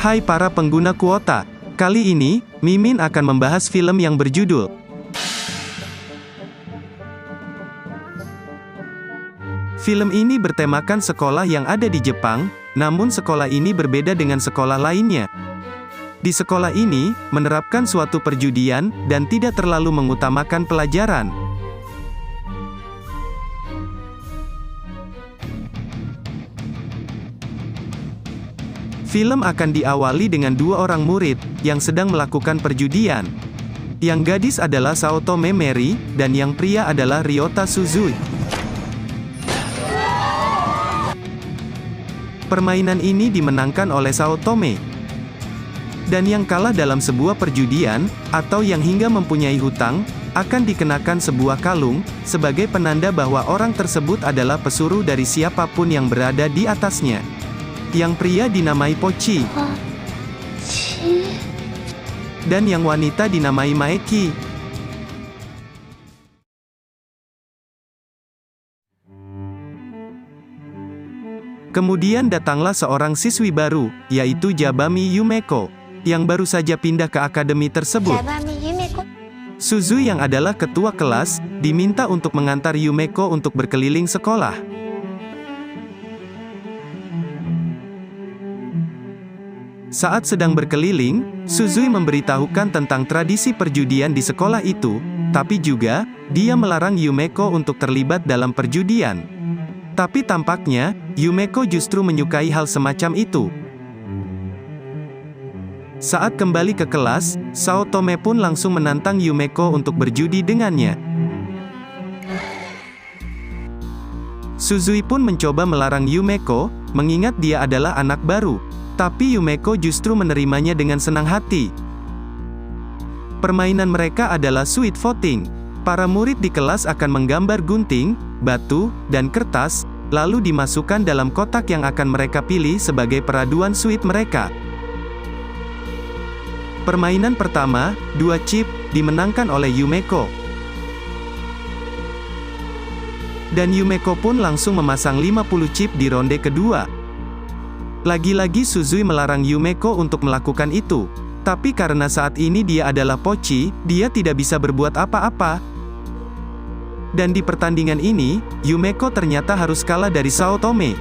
Hai para pengguna kuota, kali ini, Mimin akan membahas film yang berjudul Film ini bertemakan sekolah yang ada di Jepang, namun sekolah ini berbeda dengan sekolah lainnya. Di sekolah ini, menerapkan suatu perjudian, dan tidak terlalu mengutamakan pelajaran. Film akan diawali dengan dua orang murid, yang sedang melakukan perjudian. Yang gadis adalah Saotome Mary, dan yang pria adalah Ryota Suzui. Permainan ini dimenangkan oleh Saotome. Dan yang kalah dalam sebuah perjudian, atau yang hingga mempunyai hutang, akan dikenakan sebuah kalung, sebagai penanda bahwa orang tersebut adalah pesuruh dari siapapun yang berada di atasnya. Yang pria dinamai Pochi. Dan yang wanita dinamai Maeki. Kemudian datanglah seorang siswi baru, yaitu Jabami Yumeko, yang baru saja pindah ke akademi tersebut. Suzui yang adalah ketua kelas, diminta untuk mengantar Yumeko untuk berkeliling sekolah. Saat sedang berkeliling, Suzui memberitahukan tentang tradisi perjudian di sekolah itu, tapi juga, dia melarang Yumeko untuk terlibat dalam perjudian. Tapi tampaknya, Yumeko justru menyukai hal semacam itu. Saat kembali ke kelas, Saotome pun langsung menantang Yumeko untuk berjudi dengannya. Suzui pun mencoba melarang Yumeko, mengingat dia adalah anak baru. Tapi Yumeko justru menerimanya dengan senang hati. Permainan mereka adalah sweet voting. Para murid di kelas akan menggambar gunting, batu, dan kertas, lalu dimasukkan dalam kotak yang akan mereka pilih sebagai peraduan sweet mereka. Permainan pertama, 2 chip, dimenangkan oleh Yumeko. Dan Yumeko pun langsung memasang 50 chip di ronde kedua. Lagi-lagi Suzui melarang Yumeko untuk melakukan itu. Tapi karena saat ini dia adalah Pochi, dia tidak bisa berbuat apa-apa. Dan di pertandingan ini, Yumeko ternyata harus kalah dari Saotome.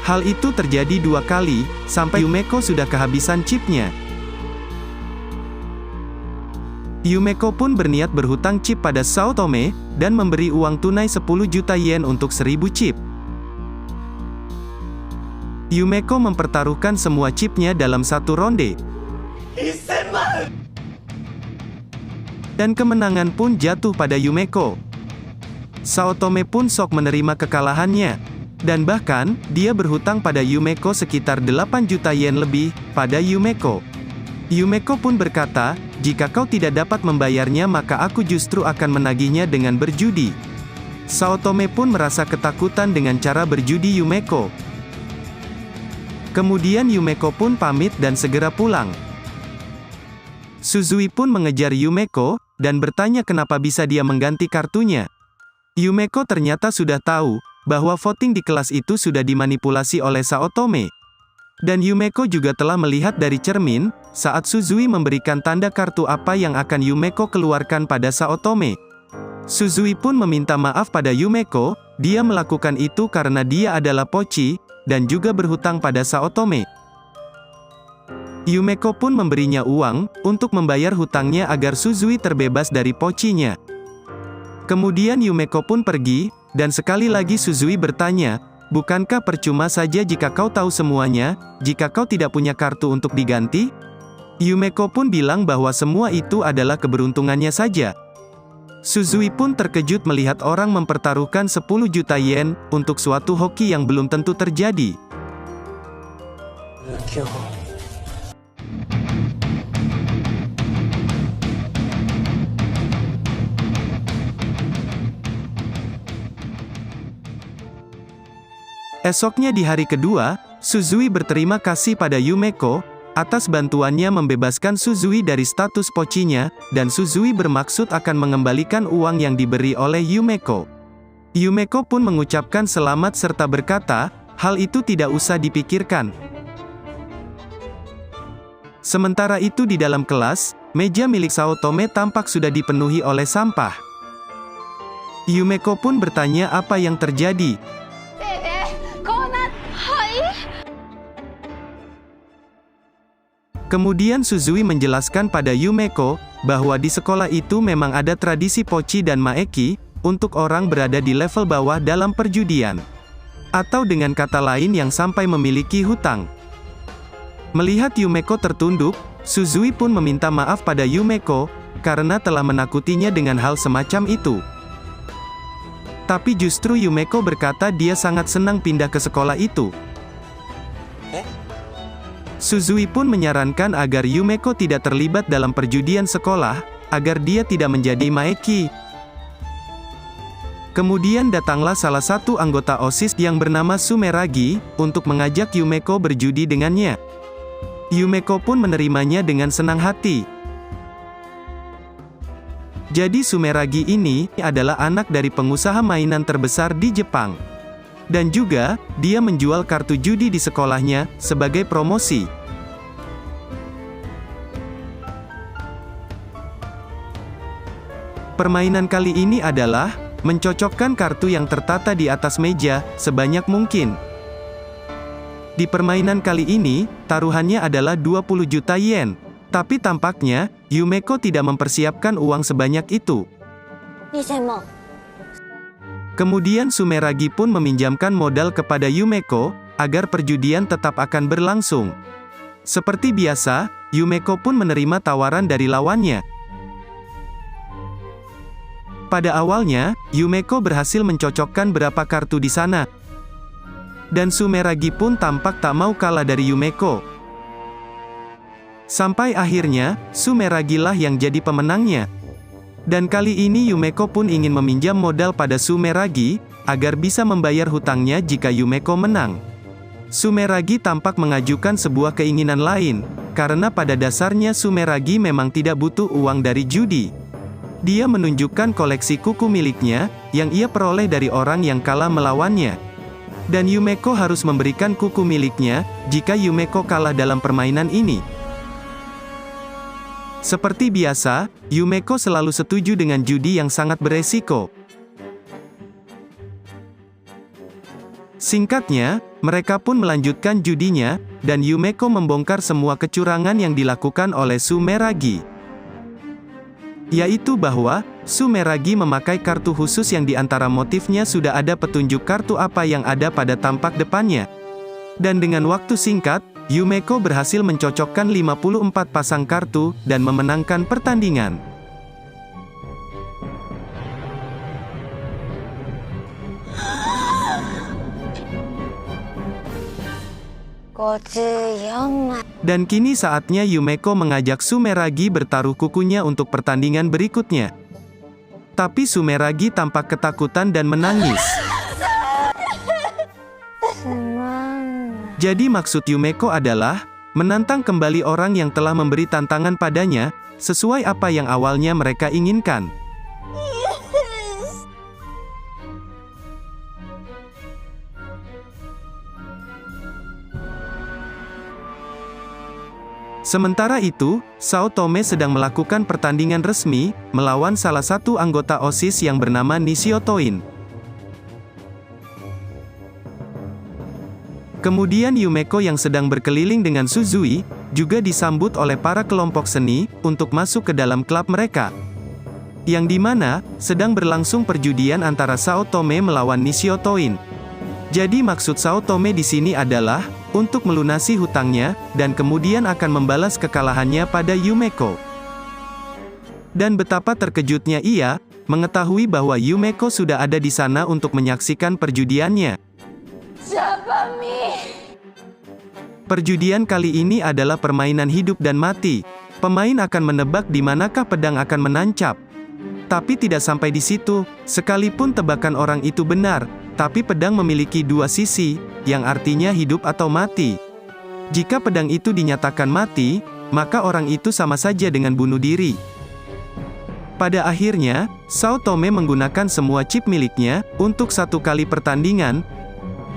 Hal itu terjadi 2 kali, sampai Yumeko sudah kehabisan chipnya. Yumeko pun berniat berhutang chip pada Saotome, dan memberi uang tunai 10 juta yen untuk 1000 chip. Yumeko mempertaruhkan semua chipnya dalam satu ronde. Dan kemenangan pun jatuh pada Yumeko. Saotome pun sok menerima kekalahannya. Dan bahkan, dia berhutang pada Yumeko sekitar 8 juta yen lebih, pada Yumeko. Yumeko pun berkata, jika kau tidak dapat membayarnya maka aku justru akan menagihnya dengan berjudi. Saotome pun merasa ketakutan dengan cara berjudi Yumeko. Kemudian Yumeko pun pamit dan segera pulang. Suzui pun mengejar Yumeko, dan bertanya kenapa bisa dia mengganti kartunya. Yumeko ternyata sudah tahu, bahwa voting di kelas itu sudah dimanipulasi oleh Saotome. Dan Yumeko juga telah melihat dari cermin, saat Suzui memberikan tanda kartu apa yang akan Yumeko keluarkan pada Saotome. Suzui pun meminta maaf pada Yumeko, dia melakukan itu karena dia adalah Pochi, dan juga berhutang pada Saotome. Yumeko pun memberinya uang, untuk membayar hutangnya agar Suzui terbebas dari Pochinya. Kemudian Yumeko pun pergi, dan sekali lagi Suzui bertanya, bukankah percuma saja jika kau tahu semuanya, jika kau tidak punya kartu untuk diganti? Yumeko pun bilang bahwa semua itu adalah keberuntungannya saja. Suzui pun terkejut melihat orang mempertaruhkan 10 juta yen, untuk suatu hoki yang belum tentu terjadi. Esoknya di hari kedua, Suzui berterima kasih pada Yumeko, atas bantuannya membebaskan Suzui dari status Pochinya, dan Suzui bermaksud akan mengembalikan uang yang diberi oleh Yumeko. Yumeko pun mengucapkan selamat serta berkata, hal itu tidak usah dipikirkan. Sementara itu di dalam kelas, meja milik Sao Tome tampak sudah dipenuhi oleh sampah. Yumeko pun bertanya apa yang terjadi. Kemudian Suzui menjelaskan pada Yumeko, bahwa di sekolah itu memang ada tradisi pochi dan maeki, untuk orang berada di level bawah dalam perjudian. Atau dengan kata lain yang sampai memiliki hutang. Melihat Yumeko tertunduk, Suzui pun meminta maaf pada Yumeko, karena telah menakutinya dengan hal semacam itu. Tapi justru Yumeko berkata dia sangat senang pindah ke sekolah itu. Suzui pun menyarankan agar Yumeko tidak terlibat dalam perjudian sekolah, agar dia tidak menjadi maeki. Kemudian datanglah salah satu anggota OSIS yang bernama Sumeragi, untuk mengajak Yumeko berjudi dengannya. Yumeko pun menerimanya dengan senang hati. Jadi Sumeragi ini adalah anak dari pengusaha mainan terbesar di Jepang. Dan juga, dia menjual kartu judi di sekolahnya, sebagai promosi. Permainan kali ini adalah, mencocokkan kartu yang tertata di atas meja, sebanyak mungkin. Di permainan kali ini, taruhannya adalah 20 juta yen. Tapi tampaknya, Yumeko tidak mempersiapkan uang sebanyak itu. Kemudian Sumeragi pun meminjamkan modal kepada Yumeko, agar perjudian tetap akan berlangsung. Seperti biasa, Yumeko pun menerima tawaran dari lawannya. Pada awalnya, Yumeko berhasil mencocokkan berapa kartu di sana. Dan Sumeragi pun tampak tak mau kalah dari Yumeko. Sampai akhirnya, Sumeragilah yang jadi pemenangnya. Dan kali ini Yumeko pun ingin meminjam modal pada Sumeragi, agar bisa membayar hutangnya jika Yumeko menang. Sumeragi tampak mengajukan sebuah keinginan lain, karena pada dasarnya Sumeragi memang tidak butuh uang dari judi. Dia menunjukkan koleksi kuku miliknya, yang ia peroleh dari orang yang kalah melawannya. Dan Yumeko harus memberikan kuku miliknya, jika Yumeko kalah dalam permainan ini. Seperti biasa, Yumeko selalu setuju dengan judi yang sangat beresiko. Singkatnya, mereka pun melanjutkan judinya, dan Yumeko membongkar semua kecurangan yang dilakukan oleh Sumeragi. Yaitu bahwa, Sumeragi memakai kartu khusus yang di antara motifnya sudah ada petunjuk kartu apa yang ada pada tampak depannya. Dan dengan waktu singkat, Yumeko berhasil mencocokkan 54 pasang kartu, dan memenangkan pertandingan. Dan kini saatnya Yumeko mengajak Sumeragi bertaruh kukunya untuk pertandingan berikutnya. Tapi Sumeragi tampak ketakutan dan menangis. Jadi maksud Yumeko adalah, menantang kembali orang yang telah memberi tantangan padanya, sesuai apa yang awalnya mereka inginkan. Sementara itu, Sao Tome sedang melakukan pertandingan resmi, melawan salah satu anggota OSIS yang bernama Nishio Toin. Kemudian Yumeko yang sedang berkeliling dengan Suzui, juga disambut oleh para kelompok seni, untuk masuk ke dalam klub mereka. Yang dimana, sedang berlangsung perjudian antara Sao Tome melawan Nishio Toin. Jadi maksud Sao Tome di sini adalah, untuk melunasi hutangnya, dan kemudian akan membalas kekalahannya pada Yumeko. Dan betapa terkejutnya ia, mengetahui bahwa Yumeko sudah ada di sana untuk menyaksikan perjudiannya. Perjudian kali ini adalah permainan hidup dan mati. Pemain akan menebak di manakah pedang akan menancap. Tapi tidak sampai di situ, sekalipun tebakan orang itu benar, tapi pedang memiliki dua sisi, yang artinya hidup atau mati. Jika pedang itu dinyatakan mati, maka orang itu sama saja dengan bunuh diri. Pada akhirnya, Sao Tome menggunakan semua chip miliknya, untuk satu kali pertandingan,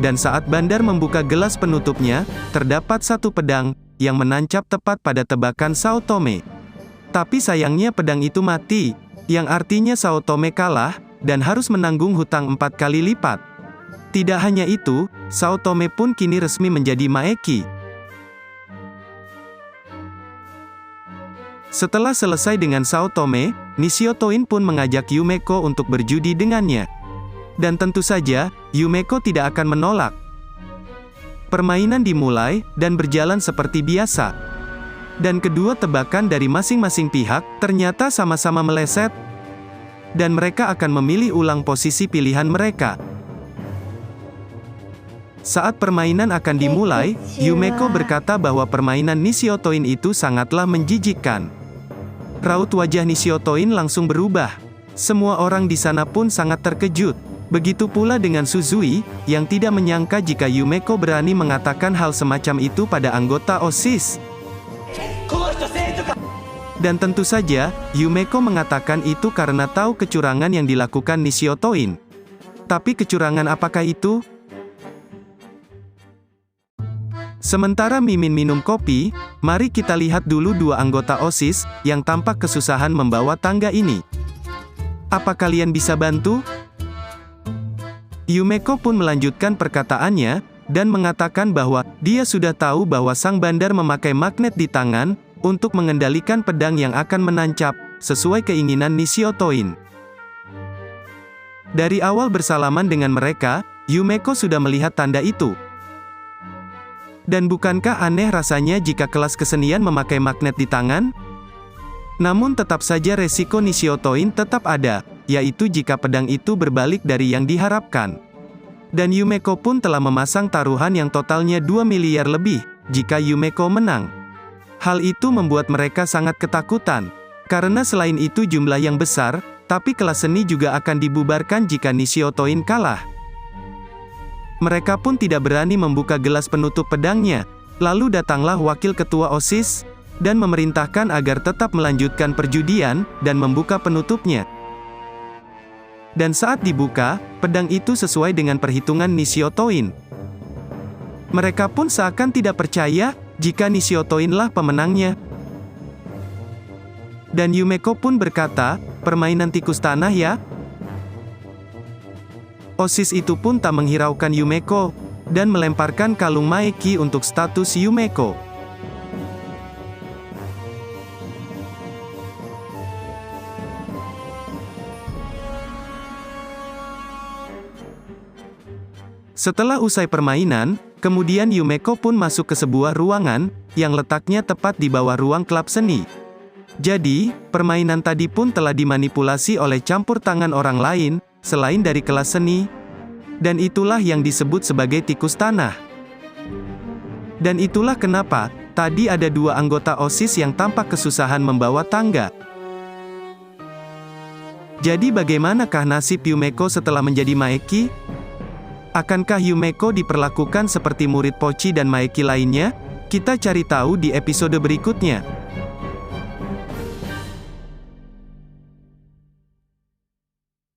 dan saat Bandar membuka gelas penutupnya, terdapat satu pedang, yang menancap tepat pada tebakan Sao Tome. Tapi sayangnya pedang itu mati, yang artinya Sao Tome kalah, dan harus menanggung hutang 4 kali lipat. Tidak hanya itu, Sao Tome pun kini resmi menjadi Maeki. Setelah selesai dengan Sao Tome, Nishiotoin pun mengajak Yumeko untuk berjudi dengannya. Dan tentu saja, Yumeko tidak akan menolak. Permainan dimulai, dan berjalan seperti biasa. Dan kedua tebakan dari masing-masing pihak, ternyata sama-sama meleset. Dan mereka akan memilih ulang posisi pilihan mereka. Saat permainan akan dimulai, Yumeko berkata bahwa permainan Nishiotoin itu sangatlah menjijikkan. Raut wajah Nishiotoin langsung berubah. Semua orang di sana pun sangat terkejut. Begitu pula dengan Suzui, yang tidak menyangka jika Yumeko berani mengatakan hal semacam itu pada anggota OSIS. Dan tentu saja, Yumeko mengatakan itu karena tahu kecurangan yang dilakukan Nishiotoin. Tapi kecurangan apakah itu? Sementara Mimin minum kopi, mari kita lihat dulu dua anggota OSIS, yang tampak kesusahan membawa tangga ini. Apa kalian bisa bantu? Yumeko pun melanjutkan perkataannya, dan mengatakan bahwa, dia sudah tahu bahwa sang bandar memakai magnet di tangan, untuk mengendalikan pedang yang akan menancap, sesuai keinginan Nishiotoin. Dari awal bersalaman dengan mereka, Yumeko sudah melihat tanda itu. Dan bukankah aneh rasanya jika kelas kesenian memakai magnet di tangan? Namun tetap saja resiko Nishiotoin tetap ada, yaitu jika pedang itu berbalik dari yang diharapkan. Dan Yumeko pun telah memasang taruhan yang totalnya 2 miliar lebih, jika Yumeko menang. Hal itu membuat mereka sangat ketakutan. Karena selain itu jumlah yang besar, tapi kelas seni juga akan dibubarkan jika Nishiotoin kalah. Mereka pun tidak berani membuka gelas penutup pedangnya. Lalu datanglah wakil ketua OSIS, dan memerintahkan agar tetap melanjutkan perjudian, dan membuka penutupnya. Dan saat dibuka, pedang itu sesuai dengan perhitungan Nishiotoin. Mereka pun seakan tidak percaya, jika Nishiotoinlah pemenangnya. Dan Yumeko pun berkata, permainan tikus tanah ya? OSIS itu pun tak menghiraukan Yumeko, dan melemparkan kalung Maeki untuk status Yumeko. Setelah usai permainan, kemudian Yumeko pun masuk ke sebuah ruangan, yang letaknya tepat di bawah ruang klub seni. Jadi, permainan tadi pun telah dimanipulasi oleh campur tangan orang lain, selain dari kelas seni. Dan itulah yang disebut sebagai tikus tanah. Dan itulah kenapa, tadi ada dua anggota OSIS yang tampak kesusahan membawa tangga. Jadi bagaimanakah nasib Yumeko setelah menjadi Maeki? Akankah Yumeko diperlakukan seperti murid Pochi dan Maeki lainnya? Kita cari tahu di episode berikutnya.